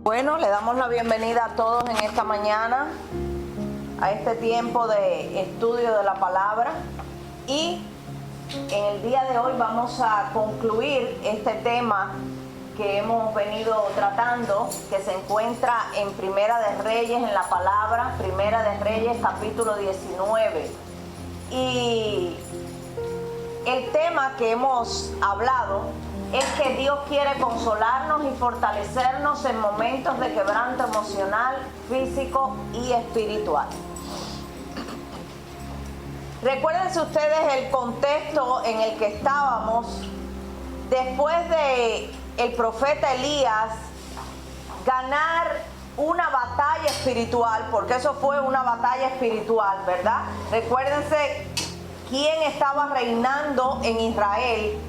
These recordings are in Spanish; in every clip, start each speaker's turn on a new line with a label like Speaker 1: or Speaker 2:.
Speaker 1: Bueno, le damos la bienvenida a todos en esta mañana a este tiempo de estudio de la palabra, y en el día de hoy vamos a concluir este tema que hemos venido tratando, que se encuentra en Primera de Reyes, en la palabra, Primera de Reyes capítulo 19. Y el tema que hemos hablado es que Dios quiere consolarnos y fortalecernos en momentos de quebranto emocional, físico y espiritual. Recuérdense ustedes el contexto en el que estábamos después de el profeta Elías ganar una batalla espiritual, porque eso fue una batalla espiritual, ¿verdad? Recuérdense quién estaba reinando en Israel.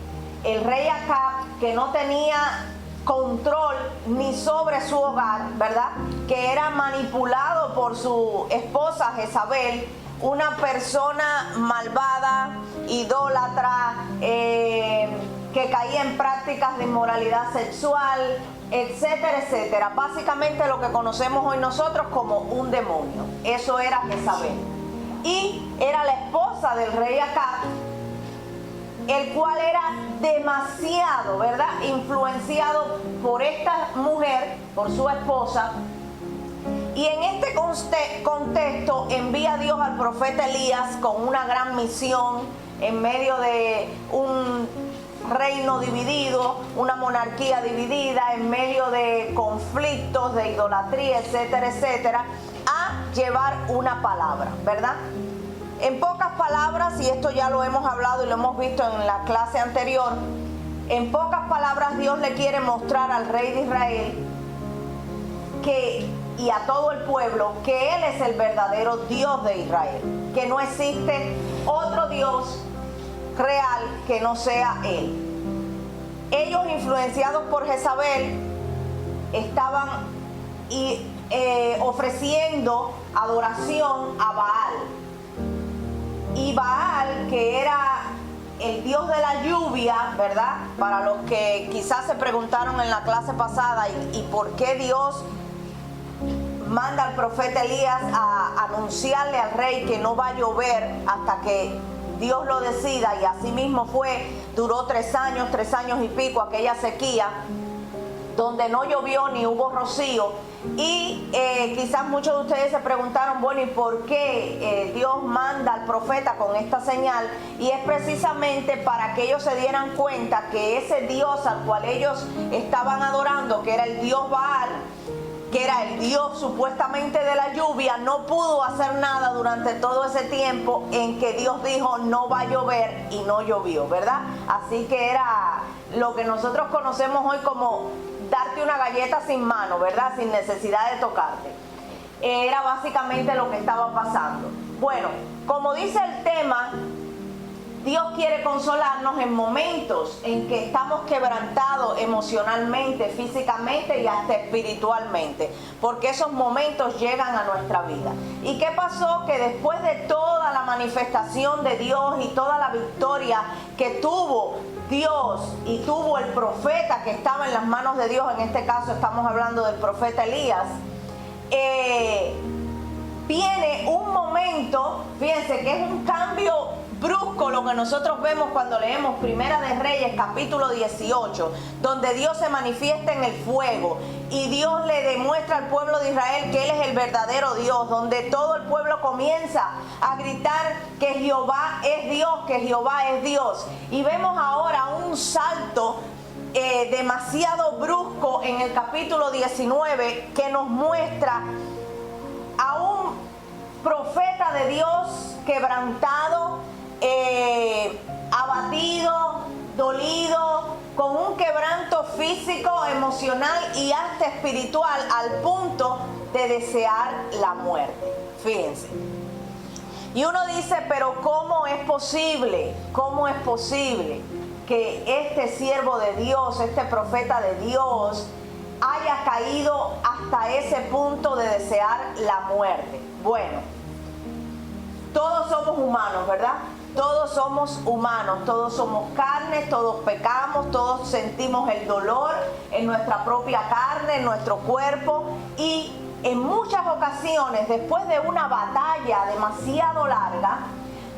Speaker 1: El rey Acab, que no tenía control ni sobre su hogar, ¿verdad? Que era manipulado por su esposa Jezabel, una persona malvada, idólatra, que caía en prácticas de inmoralidad sexual, etcétera, etcétera. Básicamente lo que conocemos hoy nosotros como un demonio. Eso era Jezabel. Y era la esposa del rey Acab, el cual era demasiado, ¿verdad?, influenciado por esta mujer, por su esposa. Y en este contexto envía Dios al profeta Elías con una gran misión en medio de un reino dividido, una monarquía dividida, en medio de conflictos, de idolatría, etcétera, etcétera, a llevar una palabra, ¿verdad? En pocas palabras, y esto ya lo hemos hablado y lo hemos visto en la clase anterior, en pocas palabras Dios le quiere mostrar al rey de Israel y a todo el pueblo que Él es el verdadero Dios de Israel, que no existe otro Dios real que no sea Él. Ellos, influenciados por Jezabel, estaban ofreciendo adoración a Baal. Y Baal, que era el dios de la lluvia, ¿verdad? Para los que quizás se preguntaron en la clase pasada, ¿y por qué Dios manda al profeta Elías a anunciarle al rey que no va a llover hasta que Dios lo decida? Y así mismo fue, duró 3 años y pico aquella sequía, donde no llovió ni hubo rocío. Y quizás muchos de ustedes se preguntaron, bueno, ¿y por qué Dios manda al profeta con esta señal? Y es precisamente para que ellos se dieran cuenta que ese Dios al cual ellos estaban adorando, que era el Dios Baal, que era el Dios supuestamente de la lluvia, no pudo hacer nada durante todo ese tiempo en que Dios dijo no va a llover, y no llovió, ¿verdad? Así que era lo que nosotros conocemos hoy como darte una galleta sin mano, ¿verdad? Sin necesidad de tocarte. Era básicamente lo que estaba pasando. Bueno, como dice el tema, Dios quiere consolarnos en momentos en que estamos quebrantados emocionalmente, físicamente y hasta espiritualmente, porque esos momentos llegan a nuestra vida. ¿Y qué pasó? Que después de toda la manifestación de Dios y toda la victoria que tuvo Dios y tuvo el profeta que estaba en las manos de Dios, en este caso estamos hablando del profeta Elías, viene un momento, fíjense que es un cambio brusco lo que nosotros vemos cuando leemos Primera de Reyes capítulo 18, donde Dios se manifiesta en el fuego y Dios le demuestra al pueblo de Israel que Él es el verdadero Dios, donde todo el pueblo comienza a gritar que Jehová es Dios, que Jehová es Dios. Y vemos ahora un salto demasiado brusco en el capítulo 19 que nos muestra a un profeta de Dios quebrantado, abatido, dolido, con un quebranto físico, emocional y hasta espiritual, al punto de desear la muerte. Fíjense. Y uno dice, pero ¿cómo es posible? ¿Cómo es posible que este siervo de Dios, este profeta de Dios, haya caído hasta ese punto de desear la muerte? Bueno, todos somos humanos, ¿verdad? Todos somos humanos, todos somos carne, todos pecamos, todos sentimos el dolor en nuestra propia carne, en nuestro cuerpo, y en muchas ocasiones, después de una batalla demasiado larga,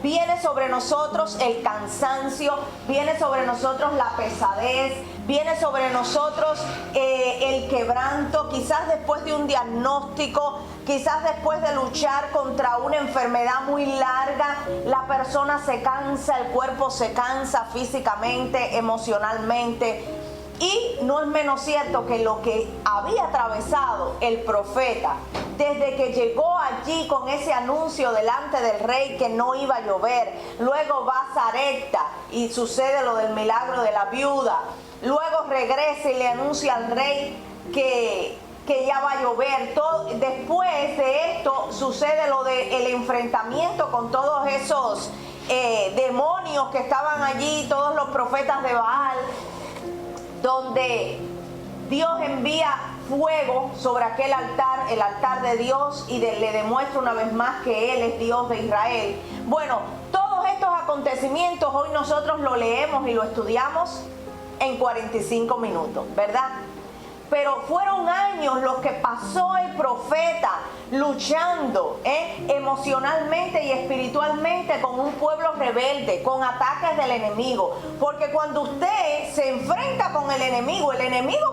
Speaker 1: viene sobre nosotros el cansancio, viene sobre nosotros la pesadez, viene sobre nosotros el quebranto, quizás después de un diagnóstico, quizás después de luchar contra una enfermedad muy larga, la persona se cansa, el cuerpo se cansa físicamente, emocionalmente. Y no es menos cierto que lo que había atravesado el profeta desde que llegó allí con ese anuncio delante del rey que no iba a llover, luego va a Sarepta y sucede lo del milagro de la viuda, luego regresa y le anuncia al rey que ya va a llover. Después de esto sucede lo del enfrentamiento con todos esos demonios que estaban allí, todos los profetas de Baal, donde Dios envía fuego sobre aquel altar, el altar de Dios, y le demuestra una vez más que Él es Dios de Israel. Bueno, todos estos acontecimientos hoy nosotros lo leemos y lo estudiamos en 45 minutos, ¿verdad? Pero fueron años los que pasó el profeta luchando emocionalmente y espiritualmente con un pueblo rebelde, con ataques del enemigo. Porque cuando usted se enfrenta con el enemigo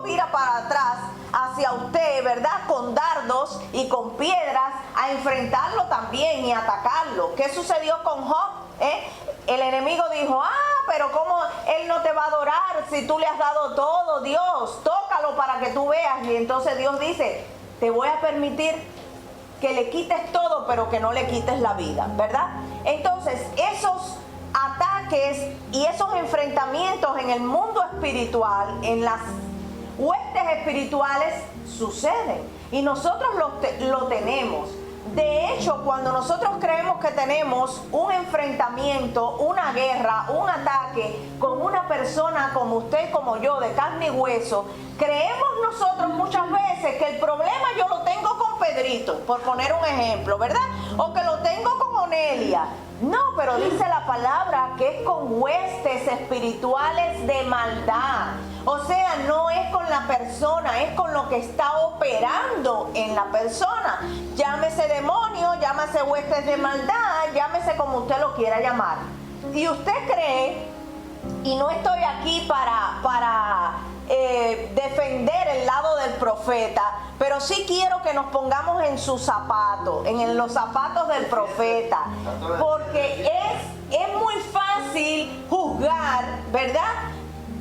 Speaker 1: mira para atrás hacia usted, ¿verdad? Con dardos y con piedras a enfrentarlo también y atacarlo. ¿Qué sucedió con Job? El enemigo dijo, pero ¿cómo él no te va a adorar si tú le has dado todo? Dios, tócalo para que tú veas. Y entonces Dios dice, te voy a permitir que le quites todo, pero que no le quites la vida, ¿verdad? Entonces, esos ataques y esos enfrentamientos en el mundo espiritual, en las huestes espirituales, suceden. Y nosotros lo tenemos. De hecho, cuando nosotros creemos que tenemos un enfrentamiento, una guerra, un ataque con una persona como usted, como yo, de carne y hueso, creemos nosotros muchas veces que el problema yo lo tengo con Pedrito, por poner un ejemplo, ¿verdad? O que lo tengo con Onelia. No, pero dice la palabra que es con huestes espirituales de maldad. O sea, no es con la persona, es con lo que está operando en la persona. Llámese demonio, llámese huestes de maldad, llámese como usted lo quiera llamar. Y usted cree, y no estoy aquí para defender el lado del profeta, pero sí quiero que nos pongamos en sus zapatos, en los zapatos del profeta, porque es muy fácil juzgar, ¿verdad?,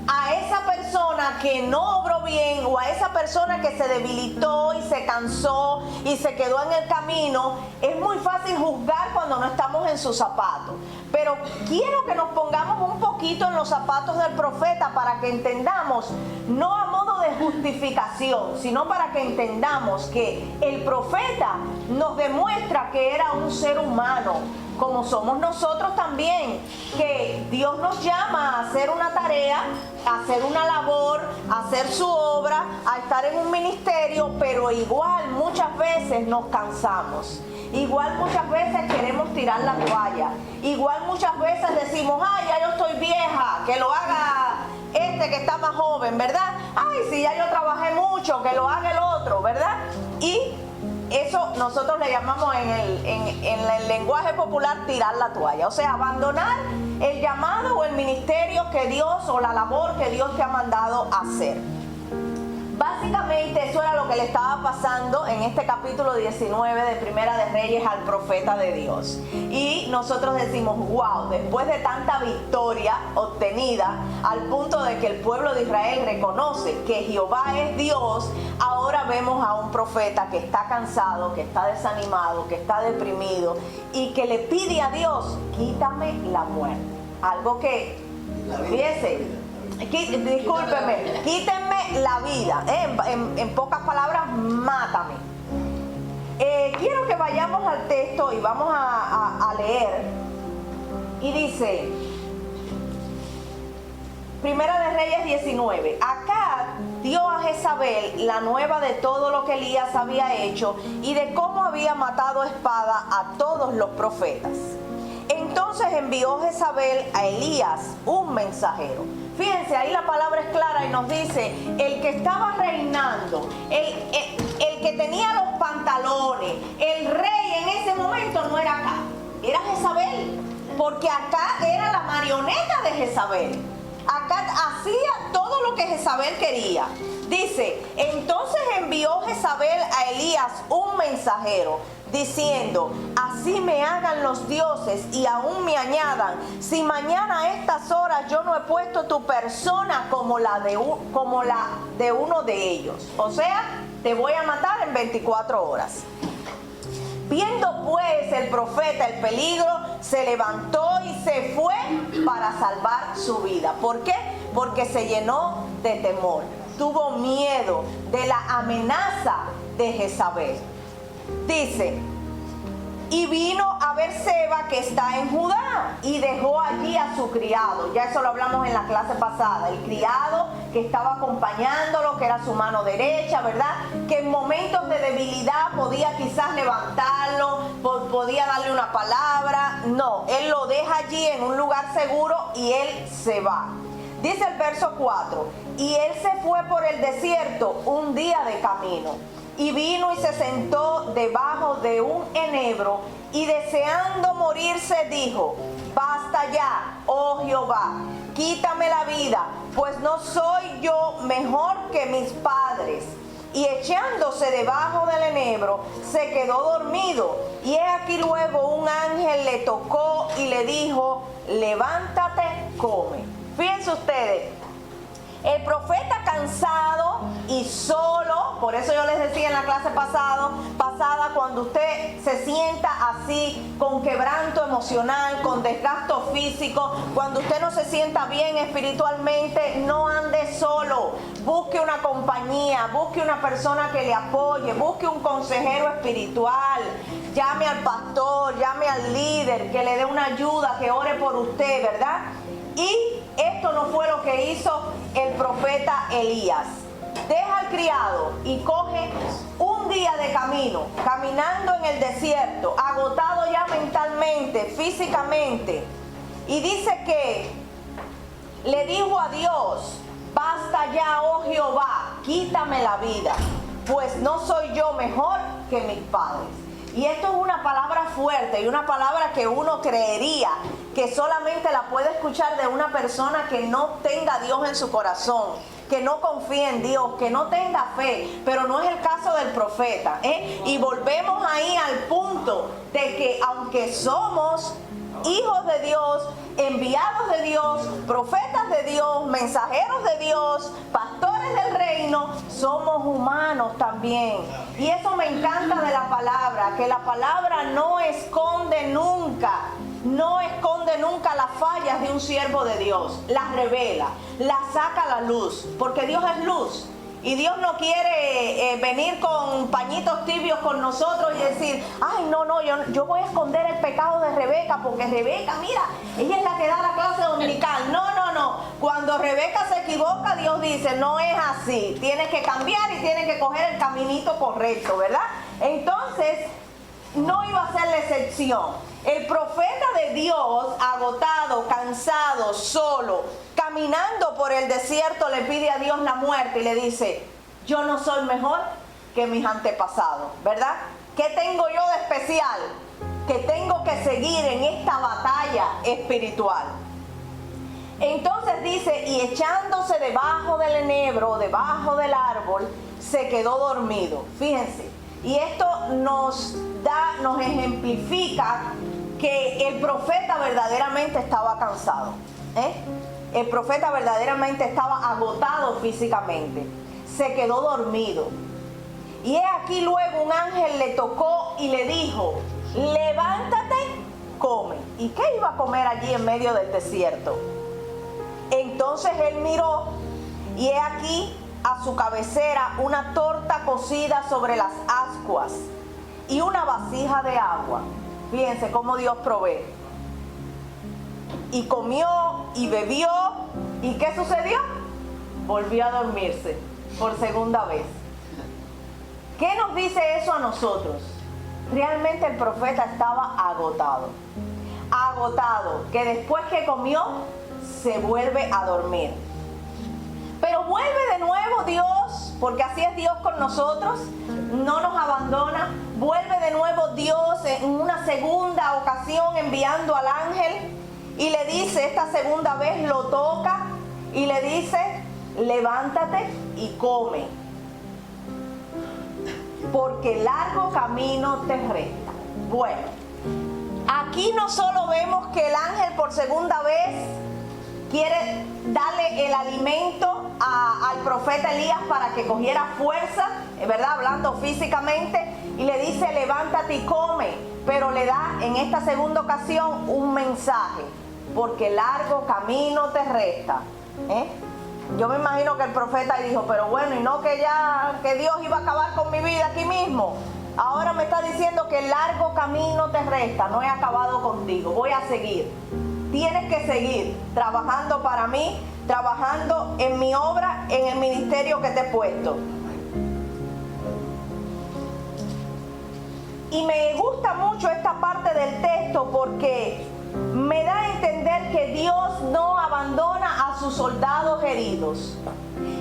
Speaker 1: a esa persona que no obró bien, o a esa persona que se debilitó y se cansó y se quedó en el camino. Es muy fácil juzgar cuando no estamos en sus zapatos, pero quiero que nos pongamos un poquito en los zapatos del profeta para que entendamos, no a modo de justificación, sino para que entendamos que el profeta nos demuestra que era un ser humano, como somos nosotros también, que Dios nos llama a hacer una tarea, a hacer una labor, a hacer su obra, a estar en un ministerio, pero igual muchas veces nos cansamos. Igual muchas veces queremos tirar la toalla. Igual muchas veces decimos, ya yo estoy vieja, que lo haga este que está más joven, ¿verdad? Si ya yo trabajé mucho, que lo haga el otro, ¿verdad? Y eso nosotros le llamamos en el lenguaje popular tirar la toalla. O sea, abandonar el llamado o el ministerio que Dios, o la labor que Dios te ha mandado a hacer. Básicamente eso era lo que le estaba pasando en este capítulo 19 de Primera de Reyes al profeta de Dios. Y nosotros decimos, wow, después de tanta victoria obtenida, al punto de que el pueblo de Israel reconoce que Jehová es Dios, ahora vemos a un profeta que está cansado, que está desanimado, que está deprimido y que le pide a Dios, quítame la muerte. Algo que, fíjese, discúlpeme, quítenme la vida, en pocas palabras, mátame. Quiero que vayamos al texto y vamos a leer. Y dice, Primera de Reyes 19, Acab dio a Jezabel la nueva de todo lo que Elías había hecho y de cómo había matado a espada a todos los profetas. Entonces envió Jezabel a Elías un mensajero. Fíjense, ahí la palabra es clara y nos dice, el que estaba reinando, el que tenía los pantalones, el rey en ese momento no era acá, era Jezabel, porque acá era la marioneta de Jezabel. Acá hacía todo lo que Jezabel quería. Dice, entonces envió Jezabel a Elías un mensajero, diciendo, así me hagan los dioses y aún me añadan, si mañana a estas horas yo no he puesto tu persona como la de uno de ellos. O sea, te voy a matar en 24 horas. Viendo pues el profeta el peligro, se levantó y se fue para salvar su vida. ¿Por qué? Porque se llenó de temor. Tuvo miedo de la amenaza de Jezabel. Dice, y vino a Berseba que está en Judá y dejó allí a su criado. Ya eso lo hablamos en la clase pasada. El criado que estaba acompañándolo, que era su mano derecha, ¿verdad? Que en momentos de debilidad podía quizás levantarlo, podía darle una palabra. No, él lo deja allí en un lugar seguro y él se va. Dice el verso 4, y él se fue por el desierto un día de camino, y vino y se sentó debajo de un enebro, y deseando morirse dijo, basta ya, oh Jehová, quítame la vida, pues no soy yo mejor que mis padres. Y echándose debajo del enebro, se quedó dormido, y he aquí luego un ángel le tocó y le dijo, levántate, come. Fíjense ustedes, el profeta cansado y solo, por eso yo les decía en la clase pasada, cuando usted se sienta así, con quebranto emocional, con desgasto físico, cuando usted no se sienta bien espiritualmente, no ande solo, busque una compañía, busque una persona que le apoye, busque un consejero espiritual, llame al pastor, llame al líder, que le dé una ayuda, que ore por usted, ¿verdad? Y esto no fue lo que hizo el profeta Elías. Deja al criado y coge un día de camino, caminando en el desierto, agotado ya mentalmente, físicamente. Y dice que le dijo a Dios, basta ya, oh Jehová, quítame la vida, pues no soy yo mejor que mis padres. Y esto es una palabra fuerte y una palabra que uno creería que solamente la puede escuchar de una persona que no tenga a Dios en su corazón, que no confíe en Dios, que no tenga fe, pero no es el caso del profeta, Y volvemos ahí al punto de que aunque somos hijos de Dios, enviados de Dios, profetas de Dios, mensajeros de Dios, pastores del reino, somos humanos también. Y eso me encanta de la palabra, que la palabra no esconde nunca las fallas de un siervo de Dios, las revela, las saca a la luz, porque Dios es luz. Y Dios no quiere venir con pañitos tibios con nosotros y decir, ay, no, yo voy a esconder el pecado de Rebeca, porque Rebeca, mira, ella es la que da la clase dominical. No. Cuando Rebeca se equivoca, Dios dice, no es así. Tienes que cambiar y tienes que coger el caminito correcto, ¿verdad? Entonces, no iba a ser la excepción. El profeta de Dios, agotado, cansado, solo, caminando por el desierto, le pide a Dios la muerte y le dice, yo no soy mejor que mis antepasados, ¿verdad? ¿Qué tengo yo de especial? Que tengo que seguir en esta batalla espiritual. Entonces dice, y echándose debajo del enebro, debajo del árbol, se quedó dormido. Fíjense, y esto nos ejemplifica que el profeta verdaderamente estaba cansado, El profeta verdaderamente estaba agotado físicamente, se quedó dormido. Y he aquí luego un ángel le tocó y le dijo, levántate, come. ¿Y qué iba a comer allí en medio del desierto? Entonces él miró y he aquí a su cabecera una torta cocida sobre las ascuas y una vasija de agua. Fíjense cómo Dios provee. Y comió y bebió. ¿Y qué sucedió? Volvió a dormirse por segunda vez. ¿Qué nos dice eso a nosotros? Realmente el profeta estaba agotado. agotado, que después que comió se vuelve a dormir. Pero vuelve de nuevo Dios, porque así es Dios con nosotros, no nos abandona. Vuelve de nuevo Dios en una segunda ocasión enviando al ángel y le dice, esta segunda vez lo toca y le dice, levántate y come, porque largo camino te resta. Bueno, aquí no solo vemos que el ángel por segunda vez quiere darle el alimento al profeta Elías para que cogiera fuerza, ¿verdad? Hablando físicamente, y le dice, levántate y come, pero le da en esta segunda ocasión un mensaje, porque largo camino te resta. Yo me imagino que el profeta dijo, pero bueno, y no que Dios iba a acabar con mi vida aquí mismo. Ahora me está diciendo que largo camino te resta, no he acabado contigo, voy a seguir. Tienes que seguir trabajando para mí, trabajando en mi obra, en el ministerio que te he puesto. Y me gusta mucho esta parte del texto porque me da a entender que Dios no abandona a sus soldados heridos.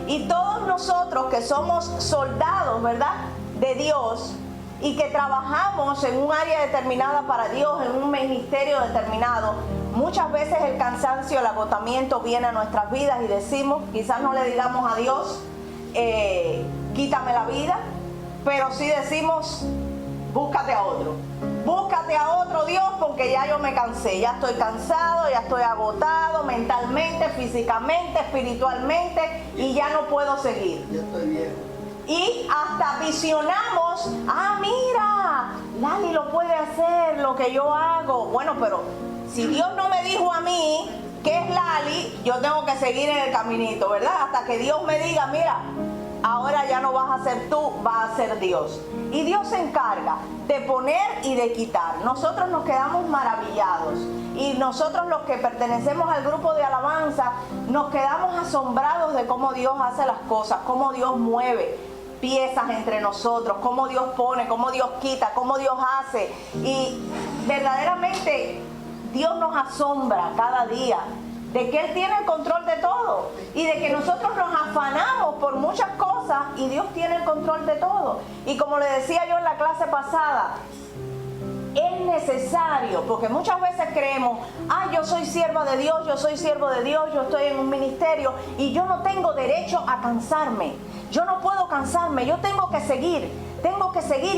Speaker 1: Y todos nosotros que somos soldados, ¿verdad?, de Dios, y que trabajamos en un área determinada para Dios, en un ministerio determinado, muchas veces el cansancio, el agotamiento viene a nuestras vidas y decimos, quizás no le digamos a Dios, quítame la vida, pero sí decimos, búscate a otro. Búscate a otro, Dios, porque ya yo me cansé, ya estoy cansado, ya estoy agotado mentalmente, físicamente, espiritualmente, y ya no puedo seguir.
Speaker 2: Ya estoy viejo.
Speaker 1: Y hasta visionamos, mira, Lali lo puede hacer, lo que yo hago. Bueno, pero si Dios no me dijo a mí que es Lali, yo tengo que seguir en el caminito, ¿verdad? Hasta que Dios me diga, mira, ahora ya no vas a ser tú, va a ser Dios. Y Dios se encarga de poner y de quitar. Nosotros nos quedamos maravillados. Y nosotros los que pertenecemos al grupo de alabanza, nos quedamos asombrados de cómo Dios hace las cosas, cómo Dios mueve piezas entre nosotros, cómo Dios pone, cómo Dios quita, cómo Dios hace. Y verdaderamente Dios nos asombra cada día de que Él tiene el control de todo y de que nosotros nos afanamos por muchas cosas y Dios tiene el control de todo. Y como le decía yo en la clase pasada, es necesario, porque muchas veces creemos, yo soy sierva de Dios, yo soy siervo de Dios, yo estoy en un ministerio y yo no tengo derecho a cansarme, yo no puedo cansarme, yo tengo que seguir y tengo que seguir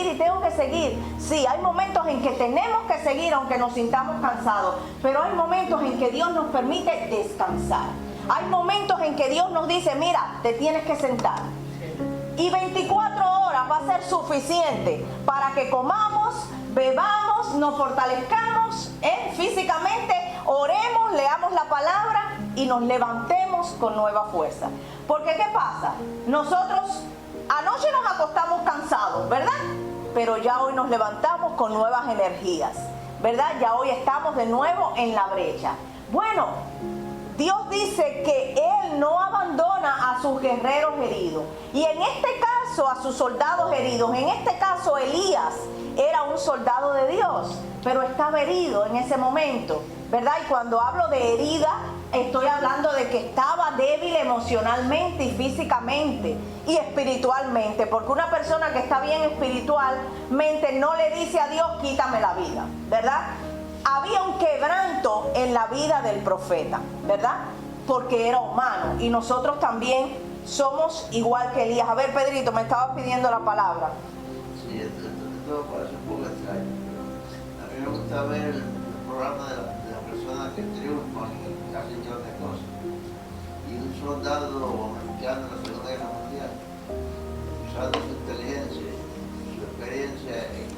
Speaker 1: y tengo que seguir. Sí, hay momentos en que tenemos que seguir aunque nos sintamos cansados, pero hay momentos en que Dios nos permite descansar. Hay momentos en que Dios nos dice, mira, te tienes que sentar. Y 24 horas va a ser suficiente para que comamos, bebamos, nos fortalezcamos físicamente, oremos, leamos la palabra y nos levantemos con nueva fuerza. Porque ¿qué pasa? Nosotros anoche nos acostamos cansados, ¿verdad? Pero ya hoy nos levantamos con nuevas energías, ¿verdad? Ya hoy estamos de nuevo en la brecha. Bueno, Dios dice que Él no abandona a sus guerreros heridos. Y en este caso a sus soldados heridos. En este caso Elías era un soldado de Dios, pero estaba herido en ese momento, ¿verdad? Y cuando hablo de herida, estoy hablando de que estaba débil emocionalmente y físicamente y espiritualmente. Porque una persona que está bien espiritualmente no le dice a Dios, quítame la vida, ¿verdad? Había un quebranto en la vida del profeta, ¿verdad? Porque era humano y nosotros también somos igual que Elías. A ver, Pedrito, me estabas pidiendo la palabra.
Speaker 2: Sí, esto parece un poco extraño, pero a mí me gusta ver el programa de la persona que triunfan y hacen grandes cosas. Y un soldado americano en la Segunda Guerra Mundial, usando su inteligencia, su experiencia en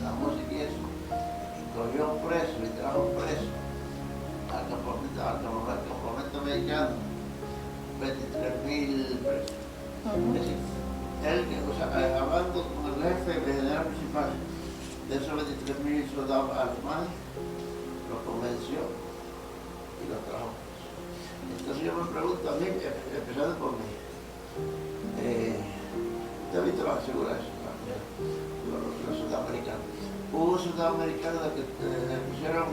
Speaker 2: la música y eso, cogió un preso y trajo preso al campamento americano 23.000 presos. Es decir, él, hablando con el jefe de general principal de esos 23.000 soldados alemanes, los convenció y los trajo presos. Entonces yo me pregunto a mí, empezando por mí, ¿usted ha visto la seguridad de los soldados americanos? hubo un sudamericano que le pusieron,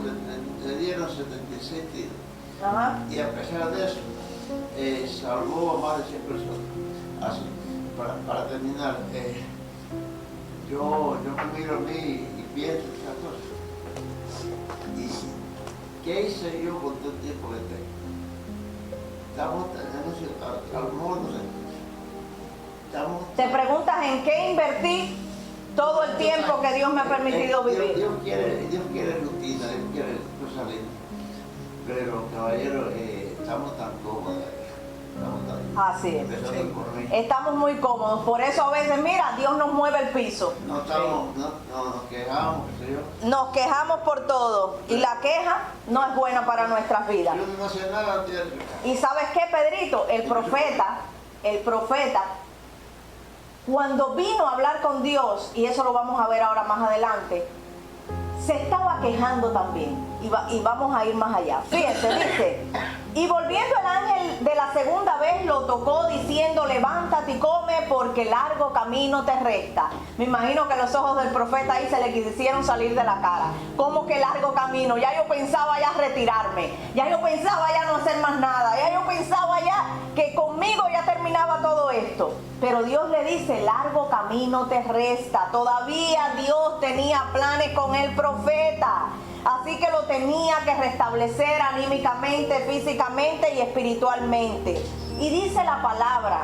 Speaker 2: le dieron 76 tiros.
Speaker 1: Ajá.
Speaker 2: Y a pesar de eso, salvó a más de 100 personas. Así, para terminar, yo me miro a mí y pienso estas cosas. ¿Y qué hice yo con todo el tiempo que tengo? Estamos, a lo mejor no sé.
Speaker 1: Te preguntas en qué invertí todo el tiempo que Dios me ha permitido vivir.
Speaker 2: Dios quiere rutina, Dios quiere cosas lindas. Pero, caballero, estamos tan cómodos.
Speaker 1: Así es.
Speaker 2: Empezando por mí.
Speaker 1: Estamos muy cómodos. Por eso a veces, mira, Dios nos mueve el piso.
Speaker 2: No nos quejamos, qué sé yo.
Speaker 1: Nos quejamos por todo. Y la queja no es buena para nuestras vidas.
Speaker 2: Yo no sé nada antes de eso.
Speaker 1: ¿Y sabes qué, Pedrito? El profeta, cuando vino a hablar con Dios, y eso lo vamos a ver ahora más adelante, se estaba quejando también. Y vamos a ir más allá. Fíjense, dice: y volviendo el ángel de la segunda vez lo tocó diciendo: levántate y come, porque largo camino te resta. Me imagino que los ojos del profeta ahí se le quisieron salir de la cara. ¿Cómo que largo camino? Ya yo pensaba ya retirarme, ya yo pensaba ya no hacer más nada, ya yo pensaba ya que conmigo ya terminaba todo esto. Pero Dios le dice: largo camino te resta. Todavía Dios tenía planes con el profeta. Así que lo tenía que restablecer anímicamente, físicamente y espiritualmente. Y dice la palabra: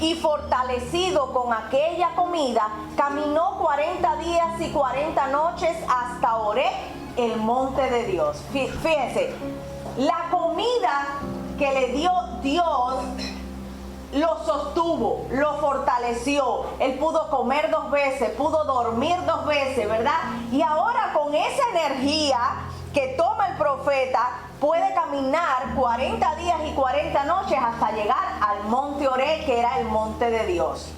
Speaker 1: y fortalecido con aquella comida, caminó 40 días y 40 noches hasta Horeb, el monte de Dios. Fíjense, la comida que le dio Dios lo sostuvo, lo fortaleció. Él pudo comer 2 veces, pudo dormir 2 veces, ¿verdad? Y ahora con esa energía que toma el profeta, puede caminar 40 días y 40 noches hasta llegar al monte Horeb, que era el monte de Dios.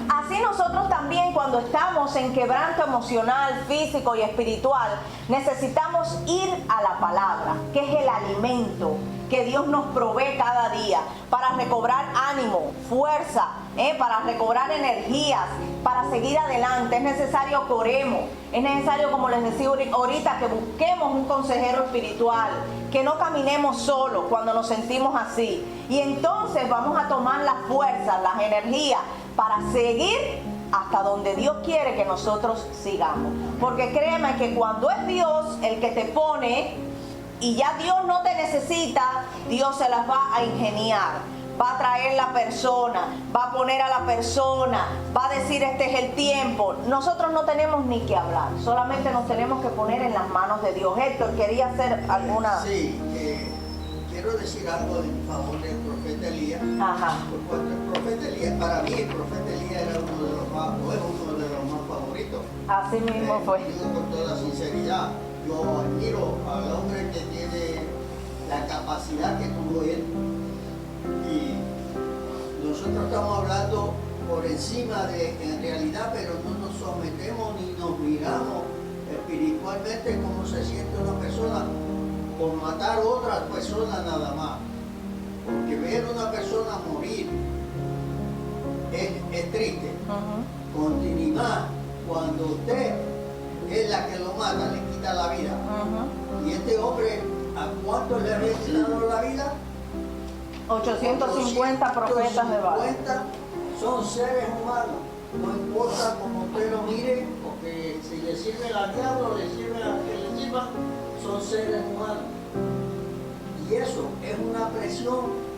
Speaker 1: Así nosotros también, cuando estamos en quebranto emocional, físico y espiritual, necesitamos ir a la palabra, que es el alimento que Dios nos provee cada día para recobrar ánimo, fuerza, para recobrar energías, para seguir adelante. Es necesario que oremos, es necesario, como les decía ahorita, que busquemos un consejero espiritual, que no caminemos solos cuando nos sentimos así. Y entonces vamos a tomar las fuerzas, las energías para seguir hasta donde Dios quiere que nosotros sigamos. Porque créeme que cuando es Dios el que te pone y ya Dios no te necesita, Dios se las va a ingeniar. Va a traer la persona, va a poner a la persona, va a decir: este es el tiempo. Nosotros no tenemos ni que hablar, solamente nos tenemos que poner en las manos de Dios. Héctor, ¿quería hacer alguna?
Speaker 3: Sí, quiero decir algo en favor del profeta Elías.
Speaker 1: Ajá.
Speaker 3: Porque el profeta Elías, para mí el profeta Elías era uno de los más favoritos.
Speaker 1: Así mismo fue.
Speaker 3: Digo con toda sinceridad, yo admiro al hombre que tiene la capacidad que tuvo él. Y nosotros estamos hablando por encima en realidad, pero no nos sometemos ni nos miramos espiritualmente cómo se siente una persona por matar a otra persona nada más. Porque ver a una persona morir es triste. Continuar cuando usted es la que lo mata, le quita la vida. Y este hombre, ¿a cuánto le había quitado la vida?
Speaker 1: 850 profetas de Baal.
Speaker 3: Son seres humanos, no importa cómo usted lo mire, porque si le sirve al diablo, le sirve a que le sirva, son seres humanos. Y eso es una presión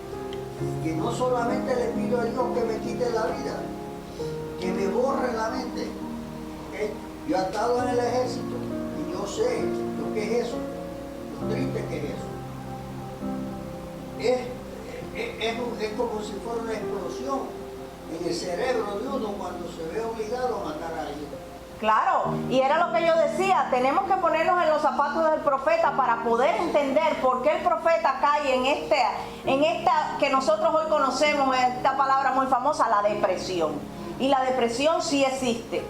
Speaker 3: que no solamente le pido a Dios que me quite la vida, que me borre la mente. Yo he estado en el ejército y yo sé lo que es eso, lo triste que es eso. Es como si fuera una explosión en el cerebro de uno cuando se ve obligado a matar a alguien.
Speaker 1: Claro, y era lo que yo decía, tenemos que ponernos en los zapatos del profeta para poder entender por qué el profeta cae en esta que nosotros hoy conocemos, esta palabra muy famosa, la depresión. Y la depresión sí existe,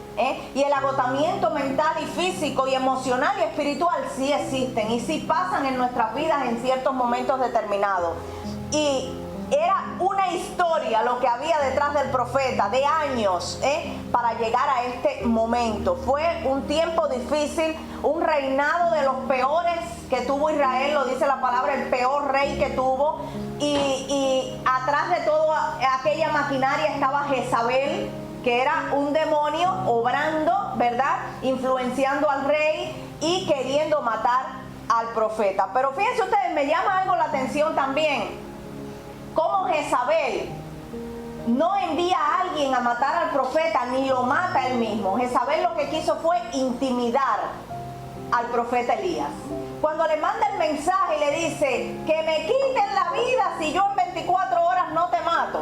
Speaker 1: y el agotamiento mental y físico y emocional y espiritual sí existen y sí pasan en nuestras vidas en ciertos momentos determinados. Y Era una historia lo que había detrás del profeta, de años, para llegar a este momento. Fue un tiempo difícil, un reinado de los peores que tuvo Israel, lo dice la palabra, el peor rey que tuvo. Y atrás de toda aquella maquinaria estaba Jezabel, que era un demonio obrando, ¿verdad? Influenciando al rey y queriendo matar al profeta. Pero fíjense ustedes, me llama algo la atención también. Cómo Jezabel no envía a alguien a matar al profeta, ni lo mata él mismo. Jezabel lo que quiso fue intimidar al profeta Elías. Cuando le manda el mensaje y le dice que me quiten la vida si yo en 24 horas no te mato.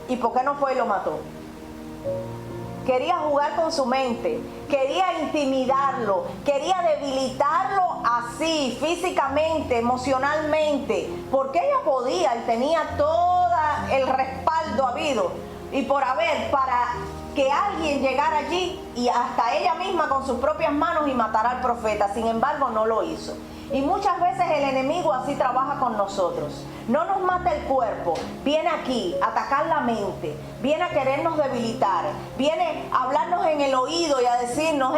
Speaker 1: ¿Y por qué no fue y lo mató? Quería jugar con su mente, quería intimidarlo, quería debilitarlo así, físicamente, emocionalmente, porque ella podía y tenía todo el respaldo habido y por haber para que alguien llegara allí y hasta ella misma con sus propias manos y matara al profeta. Sin embargo, no lo hizo. Y muchas veces el enemigo así trabaja con nosotros. No nos mata el cuerpo, viene aquí a atacar la mente, viene a querernos debilitar, viene a hablarnos en el oído y a decirnos,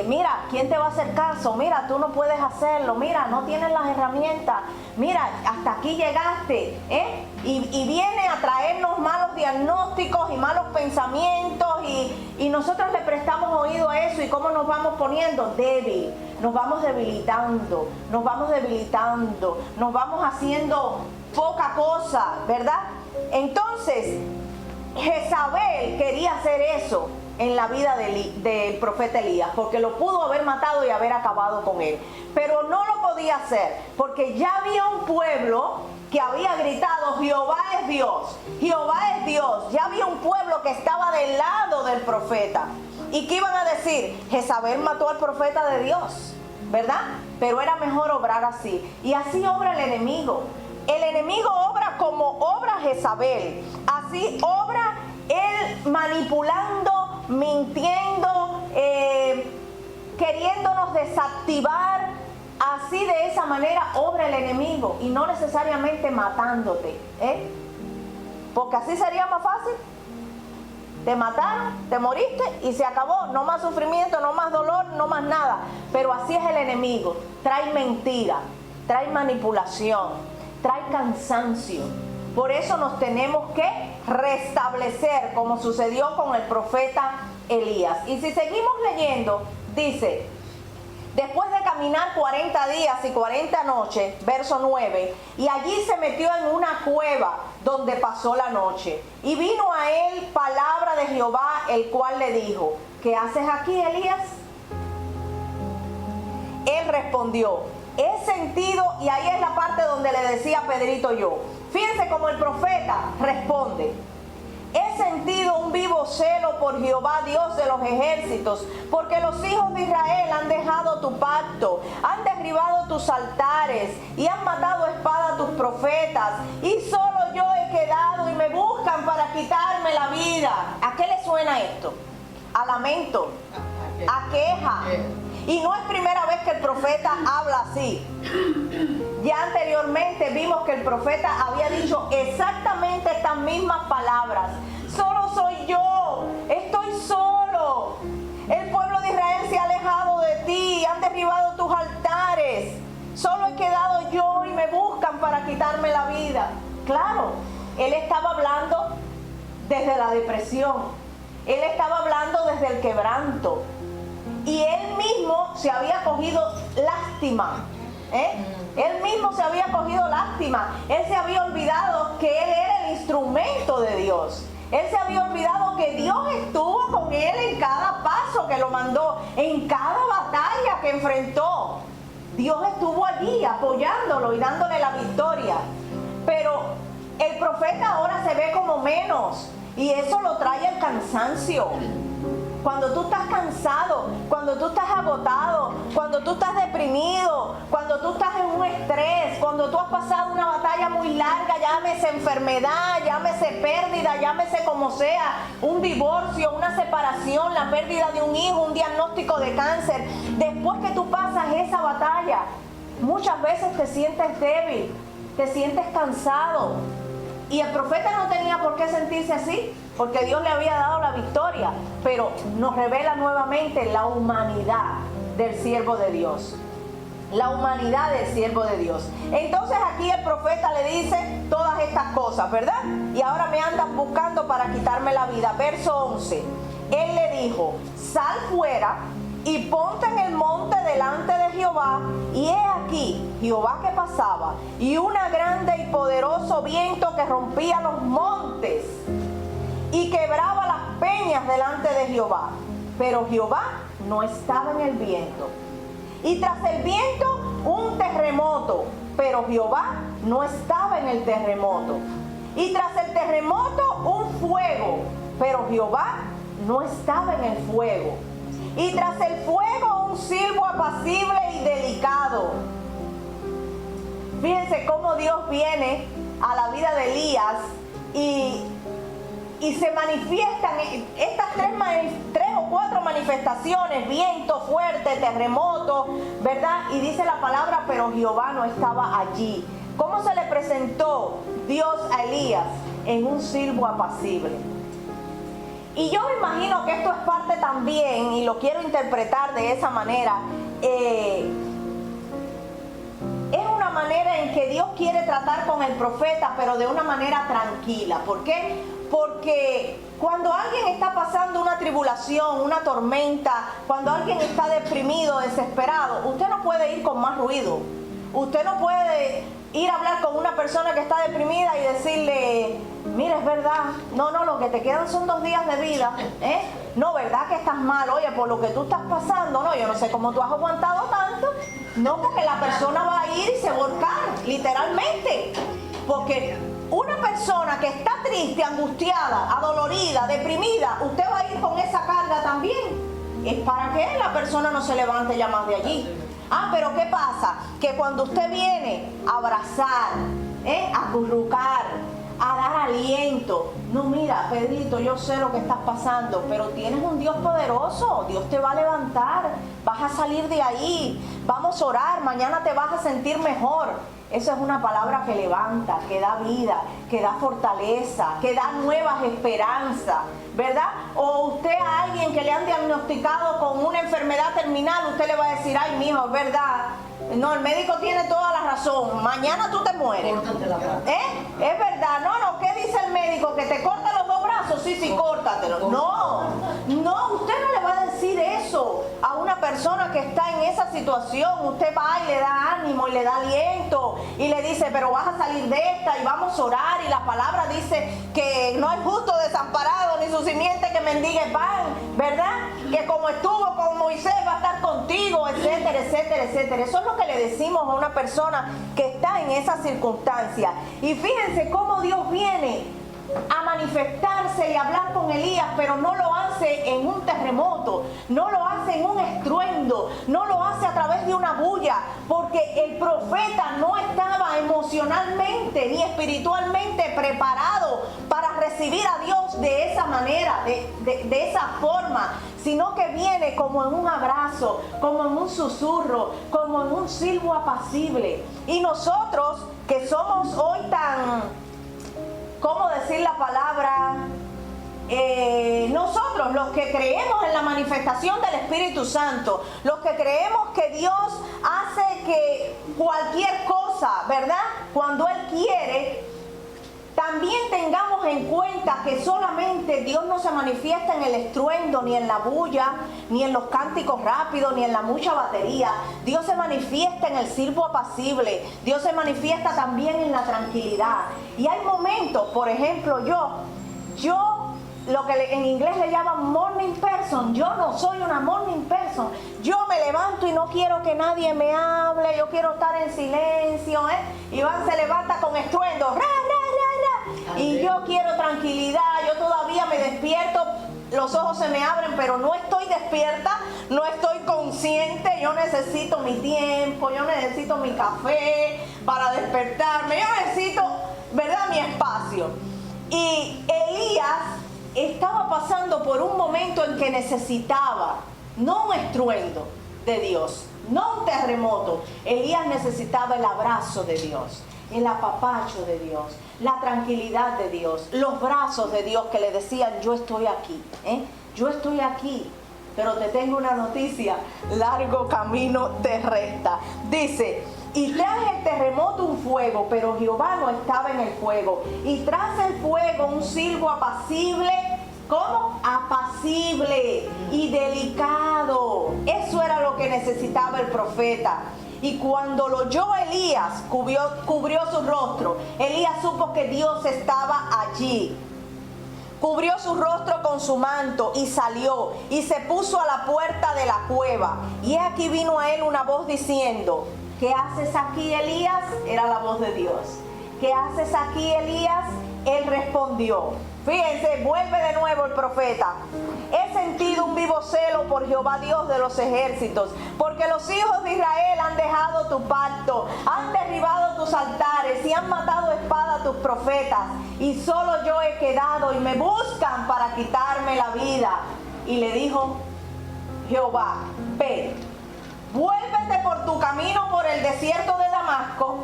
Speaker 1: mira, ¿quién te va a hacer caso? Mira, tú no puedes hacerlo, mira, no tienes las herramientas, mira, hasta aquí llegaste, y viene a traernos malos diagnósticos y malos pensamientos y nosotros le prestamos oído a eso. ¿Y cómo nos vamos poniendo? Débil, nos vamos debilitando, nos vamos haciendo poca cosa, ¿verdad? Entonces, Jezabel quería hacer eso en la vida del profeta Elías, porque lo pudo haber matado y haber acabado con él, pero no lo podía hacer, porque ya había un pueblo que había gritado, Jehová es Dios, Jehová es Dios. Ya había un pueblo que estaba del lado del profeta. ¿Y qué iban a decir? Jezabel mató al profeta de Dios, ¿verdad? Pero era mejor obrar así. Y así obra el enemigo. El enemigo obra como obra Jezabel. Así obra él manipulando, mintiendo, queriéndonos desactivar. Así, de esa manera obra el enemigo, y no necesariamente matándote, porque así sería más fácil. Te mataron, te moriste y se acabó. No más sufrimiento, no más dolor, no más nada. Pero así es el enemigo. Trae mentira, trae manipulación, trae cansancio. Por eso nos tenemos que restablecer, como sucedió con el profeta Elías. Y si seguimos leyendo, dice: después de caminar 40 días y 40 noches, verso 9, y allí se metió en una cueva donde pasó la noche. Y vino a él palabra de Jehová, el cual le dijo: ¿qué haces aquí, Elías? Él respondió: he sentido, y ahí es la parte donde le decía a Pedrito yo. Fíjense cómo el profeta responde: he sentido un vivo celo por Jehová, Dios de los ejércitos, porque los hijos de Israel han dejado tu pacto, han derribado tus altares y han matado a espada a tus profetas, y solo yo he quedado y me buscan para quitarme la vida. ¿A qué le suena esto? A lamento, a queja. Y no es primera vez que el profeta habla así. Ya anteriormente vimos que el profeta había dicho exactamente estas mismas palabras: solo soy yo, estoy solo, el pueblo de Israel se ha alejado de ti, han derribado tus altares, solo he quedado yo y me buscan para quitarme la vida. Claro, él estaba hablando desde la depresión, él estaba hablando desde el quebranto, y él mismo se había cogido lástima, él mismo se había cogido lástima. Él se había olvidado que él era el instrumento de Dios. Él se había olvidado que Dios estuvo con él en cada paso que lo mandó, en cada batalla que enfrentó. Dios estuvo allí apoyándolo y dándole la victoria. Pero el profeta ahora se ve como menos, y eso lo trae el cansancio. Cuando tú estás cansado, cuando tú estás agotado, cuando tú estás deprimido, cuando tú estás en un estrés, cuando tú has pasado una batalla muy larga, llámese enfermedad, llámese pérdida, llámese como sea, un divorcio, una separación, la pérdida de un hijo, un diagnóstico de cáncer. Después que tú pasas esa batalla, muchas veces te sientes débil, te sientes cansado, Y el profeta no tenía por qué sentirse así, porque Dios le había dado la victoria, pero nos revela nuevamente la humanidad del siervo de Dios. La humanidad del siervo de Dios. Entonces aquí el profeta le dice todas estas cosas, ¿verdad? Y ahora me andan buscando para quitarme la vida. Verso 11. Él le dijo, sal fuera y ponte en el monte delante de Jehová. Y he aquí Jehová que pasaba, y un grande y poderoso viento que rompía los montes y quebraba las peñas delante de Jehová. Pero Jehová no estaba en el viento. Y tras el viento un terremoto, pero Jehová no estaba en el terremoto. Y tras el terremoto un fuego, pero Jehová no estaba en el fuego. Y tras el fuego un silbo apacible y delicado. Fíjense cómo Dios viene a la vida de Elías y se manifiestan estas tres o cuatro manifestaciones: viento fuerte, terremoto, ¿verdad? Y dice la palabra, pero Jehová no estaba allí. ¿Cómo se le presentó Dios a Elías? En un silbo apacible. Y yo me imagino que esto es parte también, y lo quiero interpretar de esa manera, es una manera en que Dios quiere tratar con el profeta, pero de una manera tranquila. ¿Por qué? Porque cuando alguien está pasando una tribulación, una tormenta, cuando alguien está deprimido, desesperado, usted no puede ir con más ruido. Usted no puede ir a hablar con una persona que está deprimida y decirle, mira, es verdad, no, lo que te quedan son 2 días de vida, no, verdad que estás mal, oye, por lo que tú estás pasando, no, yo no sé cómo tú has aguantado tanto. No, porque la persona va a ir y se va a volcar, literalmente. Porque una persona que está triste, angustiada, adolorida, deprimida, usted va a ir con esa carga también. Es para que la persona no se levante ya más de allí. Ah, pero ¿qué pasa? Que cuando usted viene a abrazar, a acurrucar, a dar aliento, no, mira, Pedrito, yo sé lo que estás pasando, pero tienes un Dios poderoso, Dios te va a levantar, vas a salir de ahí, vamos a orar, mañana te vas a sentir mejor. Eso es una palabra que levanta, que da vida, que da fortaleza, que da nuevas esperanzas, ¿verdad? O usted a alguien que le han diagnosticado con una enfermedad terminal, usted le va a decir, ay, mijo, es verdad. No, el médico tiene toda la razón. Mañana tú te mueres. Es verdad. No, ¿qué dice el médico? ¿Que te corta los 2 brazos? Sí, córtatelo. No, usted no le va a decir eso a una persona que está en esa situación. Usted va y le da ánimo y le da aliento y le dice, pero vas a salir de esta y vamos a orar. Y la palabra dice que no hay justo desamparado ni su simiente que mendigue pan, ¿verdad? Que como estuvo con Moisés va a estar contigo, etcétera, etcétera, etcétera. Eso es lo que le decimos a una persona que está en esa circunstancia. Y fíjense cómo Dios viene a manifestarse y hablar con Elías, pero no lo hace en un terremoto, no lo hace en un estruendo, no lo hace a través de una bulla, porque el profeta no estaba emocionalmente ni espiritualmente preparado para recibir a Dios de esa manera, de esa forma, sino que viene como en un abrazo, como en un susurro, como en un silbo apacible. Y nosotros que somos hoy tan, ¿cómo decir la palabra? Nosotros, los que creemos en la manifestación del Espíritu Santo, los que creemos que Dios hace que cualquier cosa, ¿verdad? Cuando Él quiere, también tengamos en cuenta que solamente Dios no se manifiesta en el estruendo, ni en la bulla, ni en los cánticos rápidos, ni en la mucha batería. Dios se manifiesta en el silbo apacible. Dios se manifiesta también en la tranquilidad. Y hay momentos, por ejemplo, yo lo que en inglés le llaman morning person. Yo no soy una morning person. Yo me levanto y no quiero que nadie me hable. Yo quiero estar en silencio. Iván se levanta con estruendo. Y yo quiero tranquilidad. Yo todavía me despierto. Los ojos se me abren, pero no estoy despierta. No estoy consciente. Yo necesito mi tiempo. Yo necesito mi café para despertarme. Yo necesito, ¿verdad?, mi espacio. Y Elías estaba pasando por un momento en que necesitaba, no un estruendo de Dios, no un terremoto. Elías necesitaba el abrazo de Dios. el apapacho de Dios, la tranquilidad de Dios, los brazos de Dios que le decían, yo estoy aquí, yo estoy aquí, pero te tengo una noticia, largo camino te resta. Dice, y tras el terremoto un fuego, pero Jehová no estaba en el fuego, y tras el fuego un silbo apacible. ¿Cómo? Apacible y delicado. Eso era lo que necesitaba el profeta. Y cuando lo oyó Elías, cubrió su rostro. Elías supo que Dios estaba allí. Cubrió su rostro con su manto y salió y se puso a la puerta de la cueva. Y aquí vino a él una voz diciendo, ¿qué haces aquí, Elías? Era la voz de Dios. ¿Qué haces aquí, Elías? Él respondió. Fíjense, vuelve de nuevo el profeta. He sentido un vivo celo por Jehová Dios de los ejércitos, porque los hijos de Israel han dejado tu pacto, han derribado tus altares y han matado a espada a tus profetas, y solo yo he quedado y me buscan para quitarme la vida. Y le dijo Jehová, ve, vuélvete por tu camino por el desierto de Damasco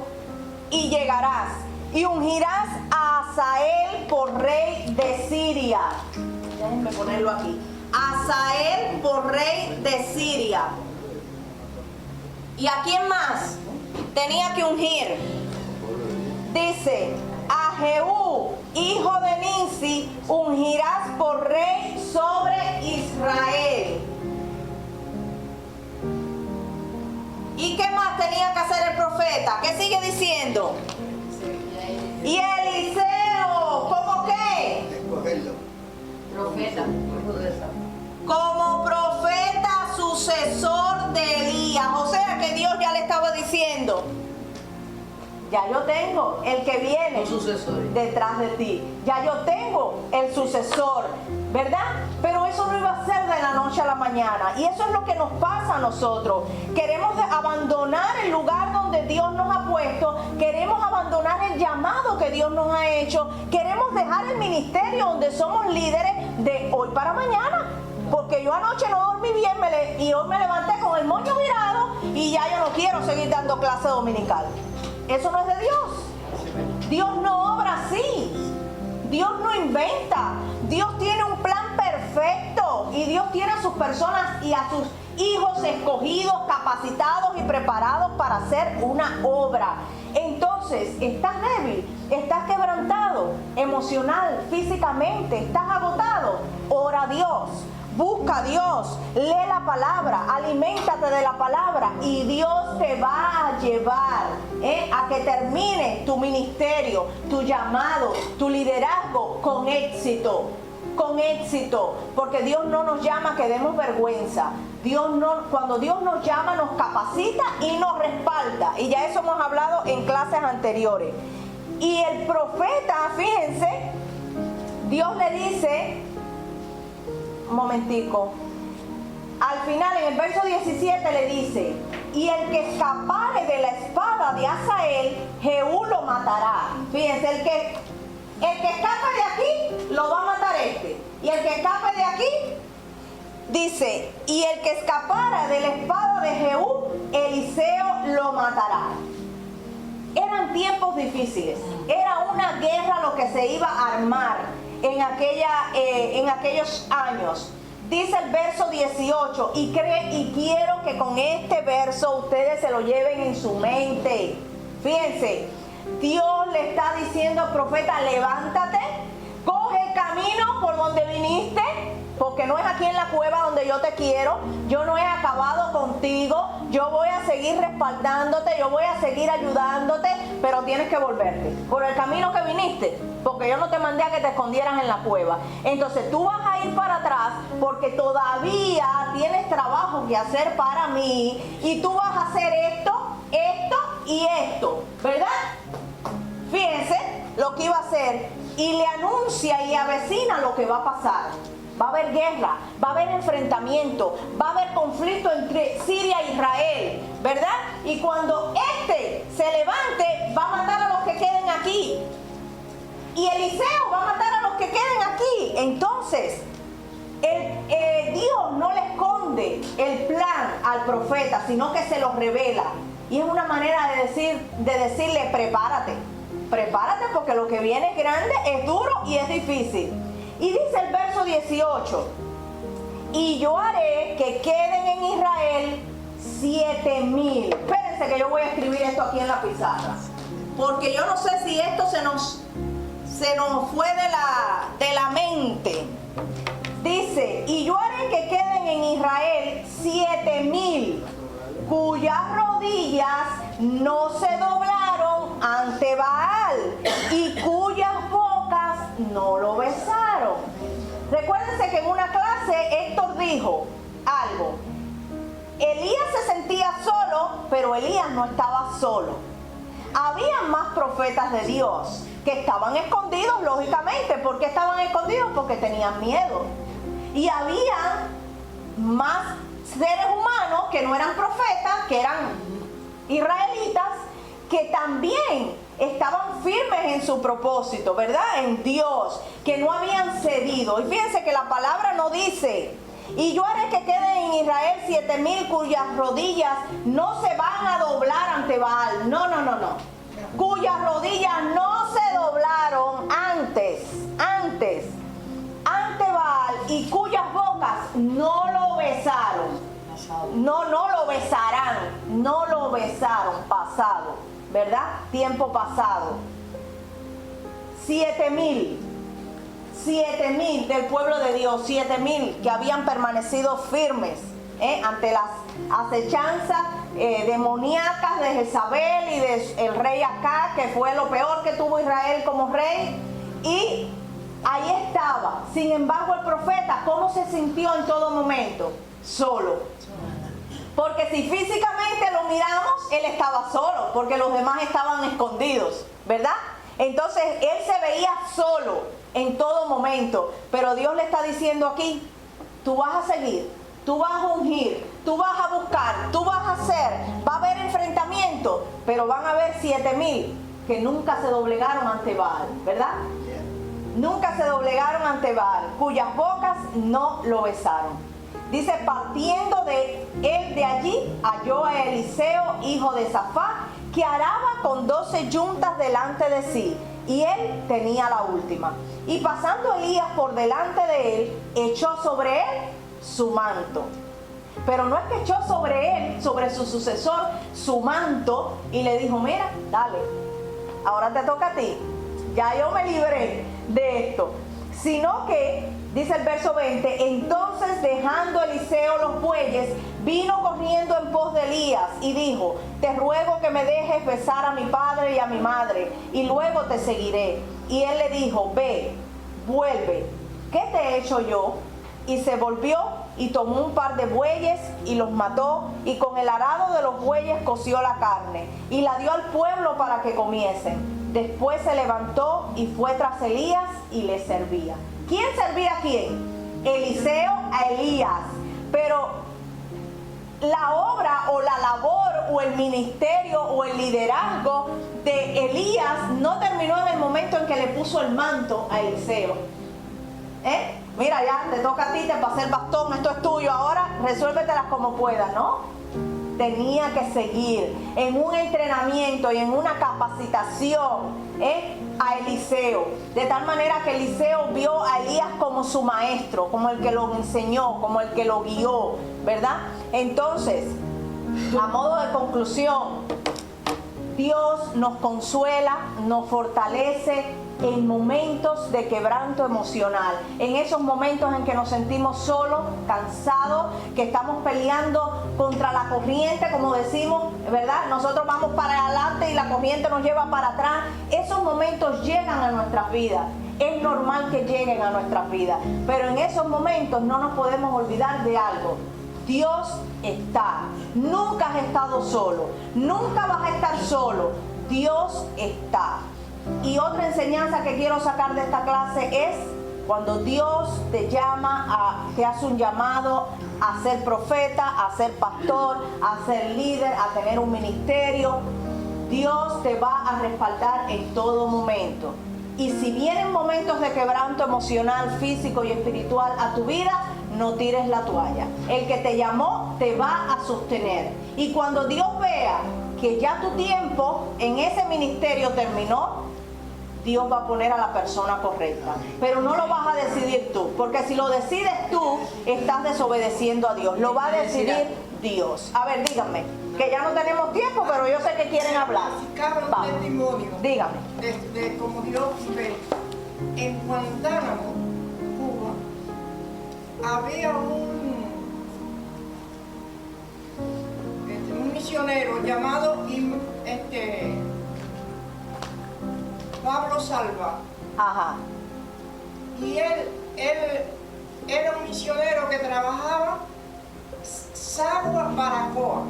Speaker 1: y llegarás y ungirás a Hazael por rey de Siria. Déjenme ponerlo aquí. Hazael por rey de Siria. ¿Y a quién más tenía que ungir? Dice, a Jehú, hijo de Ninsi, ungirás por rey sobre Israel. ¿Y qué más tenía que hacer el profeta? ¿Qué sigue diciendo? Y Eliseo, ¿cómo qué?
Speaker 3: Escogerlo.
Speaker 4: Profeta.
Speaker 1: Como profeta sucesor de Elías. O sea que Dios ya le estaba diciendo, ya yo tengo el que viene detrás de ti. Ya yo tengo el sucesor, ¿verdad? Pero eso no iba a ser de la noche a la mañana. Y eso es lo que nos pasa a nosotros. Queremos abandonar el lugar donde Dios nos ha puesto. Queremos abandonar el llamado que Dios nos ha hecho. Queremos dejar el ministerio donde somos líderes de hoy para mañana. Porque yo anoche no dormí bien y hoy me levanté con el moño virado y ya yo no quiero seguir dando clase dominical. Eso no es de Dios. Dios no obra así. Dios no inventa. Dios tiene un plan perfecto y Dios tiene a sus personas y a sus hijos escogidos, capacitados y preparados para hacer una obra. Entonces, ¿estás débil? ¿Estás quebrantado? Emocional, físicamente, ¿estás agotado? Ora a Dios. Busca a Dios, lee la palabra, aliméntate de la palabra y Dios te va a llevar a que termine tu ministerio, tu llamado, tu liderazgo con éxito, porque Dios no nos llama a que demos vergüenza. Cuando Dios nos llama, nos capacita y nos respalda, y ya eso hemos hablado en clases anteriores. Y el profeta, fíjense, Dios le dice, un momentico, al final en el verso 17 le dice, y el que escapare de la espada de Hazael, Jehú lo matará. Fíjense, el que escape de aquí, lo va a matar este. Y el que escape de aquí, dice, y el que escapara de la espada de Jehú, Eliseo lo matará. Eran tiempos difíciles, era una guerra lo que se iba a armar en aquellos años. Dice el verso 18, y quiero que con este verso ustedes se lo lleven en su mente. Fíjense, Dios le está diciendo al profeta, levántate, coge el camino por donde viniste, porque no es aquí en la cueva donde yo te quiero. Yo no he acabado contigo, yo voy a seguir respaldándote, yo voy a seguir ayudándote, pero tienes que volverte por el camino que viniste, porque yo no te mandé a que te escondieras en la cueva. Entonces tú vas a ir para atrás porque todavía tienes trabajo que hacer para mí, y tú vas a hacer esto y esto, ¿verdad? Fíjense lo que iba a hacer, y le anuncia y avecina lo que va a pasar. Va a haber guerra, va a haber enfrentamiento, va a haber conflicto entre Siria e Israel, ¿verdad? Y cuando se levante, va a matar a los que queden aquí. Y Eliseo va a matar a los que queden aquí. Entonces, Dios no le esconde el plan al profeta, sino que se lo revela. Y es una manera de decirle, prepárate porque lo que viene es grande, es duro y es difícil. Y dice el verso 18, y yo haré que queden en Israel 7,000. Espérense que yo voy a escribir esto aquí en la pizarra, porque yo no sé si esto se nos fue de la mente. Dice, y yo haré que queden en Israel 7,000 cuyas rodillas no se doblaron ante Baal y cuyas bocas no lo besaron. Recuérdense que en una clase Héctor dijo algo. Elías se sentía solo, pero Elías no estaba solo. Había más profetas de Dios que estaban escondidos, lógicamente. ¿Por qué estaban escondidos? Porque tenían miedo. Y había más seres humanos que no eran profetas, que eran israelitas, que también estaban firmes en su propósito, ¿verdad? En Dios, que no habían cedido. Y fíjense que la palabra no dice, y yo haré que queden en Israel 7,000 cuyas rodillas no se van a doblar ante Baal. No. Cuyas rodillas no se doblaron antes ante Baal y cuyas bocas no lo besaron. No lo besaron, pasado, ¿verdad? Tiempo pasado. 7,000 del pueblo de Dios, 7,000 que habían permanecido firmes ante las acechanzas demoníacas de Jezabel y del rey Acab, que fue lo peor que tuvo Israel como rey. Y ahí estaba. Sin embargo, el profeta, ¿cómo se sintió en todo momento? Solo. Porque si físicamente lo miramos, él estaba solo, porque los demás estaban escondidos, ¿verdad? Entonces él se veía solo en todo momento. Pero Dios le está diciendo aquí, tú vas a seguir, tú vas a ungir, tú vas a buscar, tú vas a hacer, va a haber enfrentamiento, pero van a haber 7,000 que nunca se doblegaron ante Baal, ¿verdad? Nunca se doblegaron ante Baal, cuyas bocas no lo besaron. Dice, partiendo de él de allí, halló a Eliseo, hijo de Safat, que araba con 12 yuntas delante de sí, y él tenía la última. Y pasando Elías por delante de él, echó sobre él su manto. Pero no es que echó sobre él, sobre su sucesor, su manto, y le dijo, mira, dale, ahora te toca a ti, ya yo me libré de esto. Sino que, dice el verso 20, entonces dejando Eliseo los bueyes, vino corriendo en pos de Elías y dijo, te ruego que me dejes besar a mi padre y a mi madre, y luego te seguiré. Y él le dijo, ve, vuelve, ¿qué te he hecho yo? Y se volvió y tomó un par de bueyes y los mató, y con el arado de los bueyes coció la carne, y la dio al pueblo para que comiesen. Después se levantó y fue tras Elías y le servía. ¿Quién servía a quién? Eliseo a Elías. Pero la obra o la labor o el ministerio o el liderazgo de Elías no terminó en el momento en que le puso el manto a Eliseo. Mira, ya te toca a ti, te pasé el bastón, esto es tuyo, ahora resuélvetelas como puedas, ¿no? Tenía que seguir en un entrenamiento y en una capacitación a Eliseo, de tal manera que Eliseo vio a Elías como su maestro, como el que lo enseñó, como el que lo guió, ¿verdad? Entonces, a modo de conclusión, Dios nos consuela, nos fortalece en momentos de quebranto emocional, en esos momentos en que nos sentimos solos, cansados, que estamos peleando contra la corriente, como decimos, ¿verdad? Nosotros vamos para adelante y la corriente nos lleva para atrás. Esos momentos llegan a nuestras vidas. Es normal que lleguen a nuestras vidas, pero en esos momentos no nos podemos olvidar de algo. Dios está. Nunca has estado solo, nunca vas a estar solo. Dios está. Y otra enseñanza que quiero sacar de esta clase es cuando Dios te llama, te hace un llamado a ser profeta, a ser pastor, a ser líder, a tener un ministerio. Dios te va a respaldar en todo momento. Y si vienen momentos de quebranto emocional, físico y espiritual a tu vida, no tires la toalla. El que te llamó te va a sostener. Y cuando Dios vea que ya tu tiempo en ese ministerio terminó, Dios va a poner a la persona correcta. Pero no lo vas a decidir tú, porque si lo decides tú, estás desobedeciendo a Dios. Lo va a decidir Dios. A ver, díganme, que ya no tenemos tiempo, pero yo sé que quieren hablar.
Speaker 4: Cabe un
Speaker 1: Vamos.
Speaker 4: testimonio
Speaker 1: Dígame.
Speaker 4: de cómo Dios ve. En Guantánamo, Cuba, había un misionero llamado Pablo Salva.
Speaker 1: Ajá.
Speaker 4: Y él era un misionero que trabajaba Sagua Baracoa.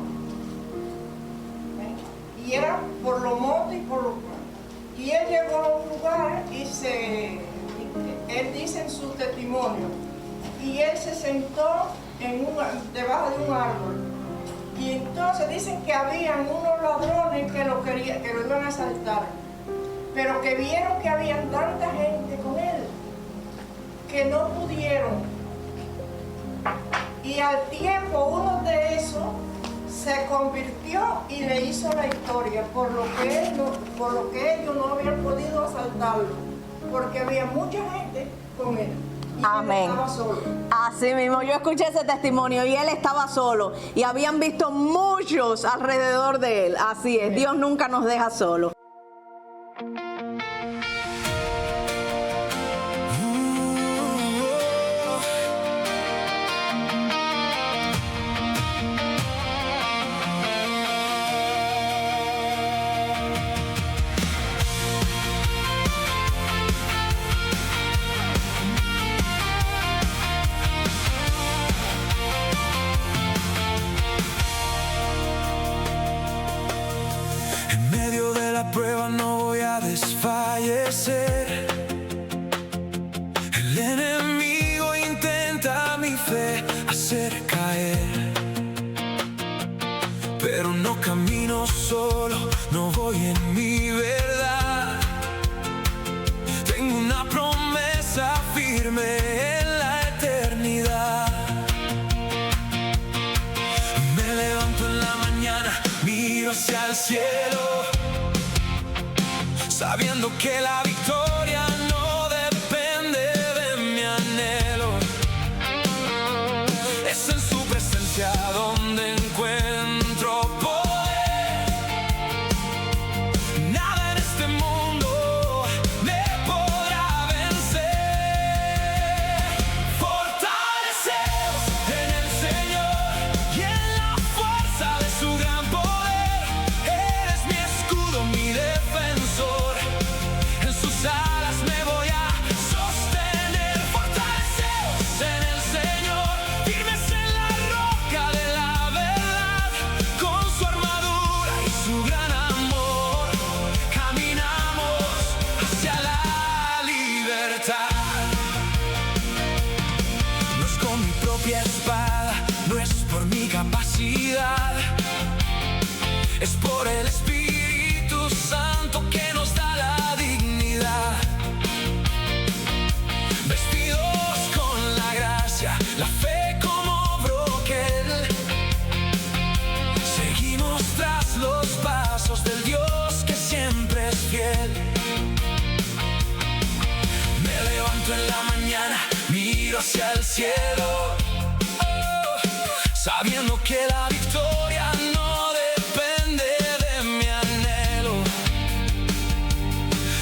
Speaker 4: Y era por los montes y por los pueblos. Y él llegó a un lugar y él dice en su testimonio, y él se sentó debajo de un árbol. Y entonces dicen que habían unos ladrones que lo iban a asaltar, pero que vieron que había tanta gente con él que no pudieron. Y al tiempo uno de esos se convirtió y le hizo la historia, por lo que ellos no habían podido asaltarlo, porque había mucha gente con él. Y
Speaker 1: Amén.
Speaker 4: él estaba solo.
Speaker 1: Así mismo, yo escuché ese testimonio y él estaba solo y habían visto muchos alrededor de él. Así es, Dios nunca nos deja solos.
Speaker 5: En medio de la prueba no voy a desfallecer. El enemigo intenta mi fe hacer caer, pero no camino solo, no voy en mi verdad. Tengo una promesa firme en la eternidad. Me levanto en la mañana, miro hacia el cielo, sabiendo que la victoria no depende de mi anhelo. Es en su presencia donde encuentro poder. Nada en este mundo me podrá vencer. Fortaleceos en el Señor y en la fuerza de su gran poder. Eres mi escudo, mi defensor. En sus alas me voy a sostener. Fortaleceos en el Señor, firmes en la roca de la verdad. Con su armadura y su gran amor, caminamos hacia la libertad. No es con mi propia espada, no es por mi capacidad, es por el Espíritu Santo que nos da la dignidad. Vestidos con la gracia, la fe como broquel, seguimos tras los pasos del Dios que siempre es fiel. Me levanto en la mañana, miro hacia el cielo, sabiendo que la victoria no depende de mi anhelo.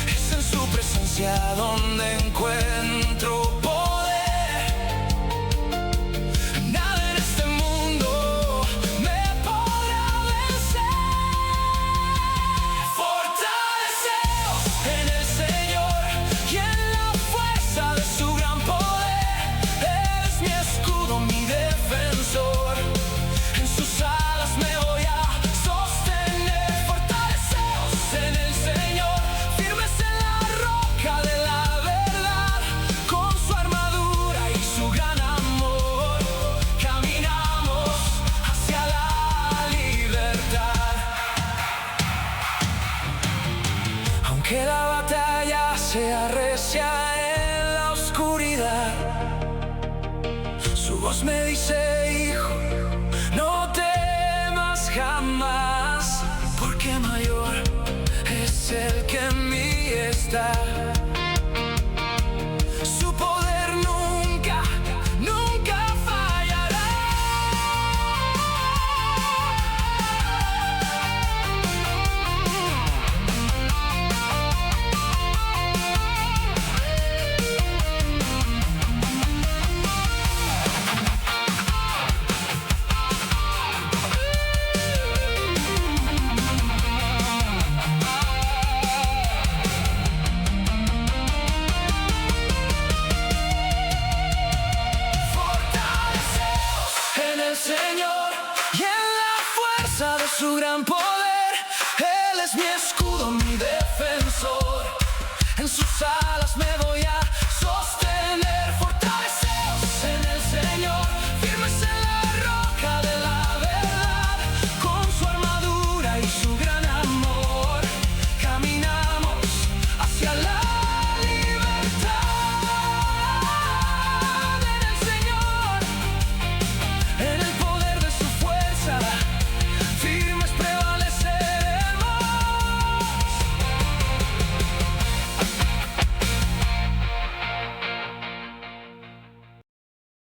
Speaker 5: Es en su presencia donde encuentro poder. Nada en este mundo me podrá vencer. Fortaleceos en el Señor y en la fuerza de su gran poder. Eres mi escudo, mi defensor. En sus alas me voy a sostener. Fortaleceos en el Señor, firmes en la roca de la verdad. Con su armadura y su gran amor, caminamos hacia la libertad. Aunque la batalla sea recia en la oscuridad, su voz me dice: hijo, no temas jamás, está. Su poder nunca, nunca fallará. Señor, y en la fuerza de su gran poder, Él es mi escudo, mi defensor. En sus alas me voy a